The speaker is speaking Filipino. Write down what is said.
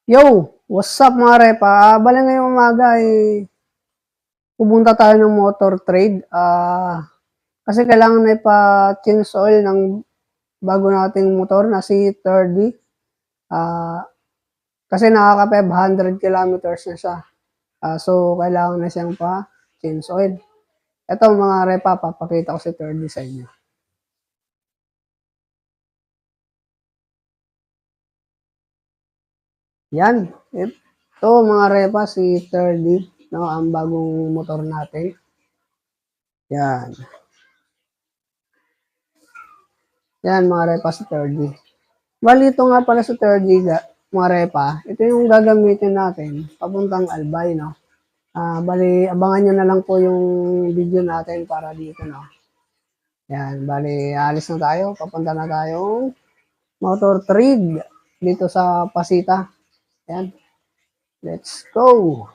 Yo! What's up mga repa? Bale ngayong umaga pupunta tayo ng motor trade. Kasi kailangan na ipa-change oil ng bago nating motor na si 30. Kasi nakaka 500 kilometers na siya. So kailangan na siyang pa-change oil. Ito mga repa, papakita ko si 30 sa inyo. Yan. Ito mga repa, si 30. No, ang bagong motor natin. Yan. Yan mga repa sa 30. Bali ito nga pala sa 30 mga repa. Ito yung gagamitin natin papuntang Albay, no? Bali abangan nyo na lang po yung video natin para dito, no? Yan, bali alis na tayo. Papunta na tayong motor trade dito sa Pasita. Yan. Let's go!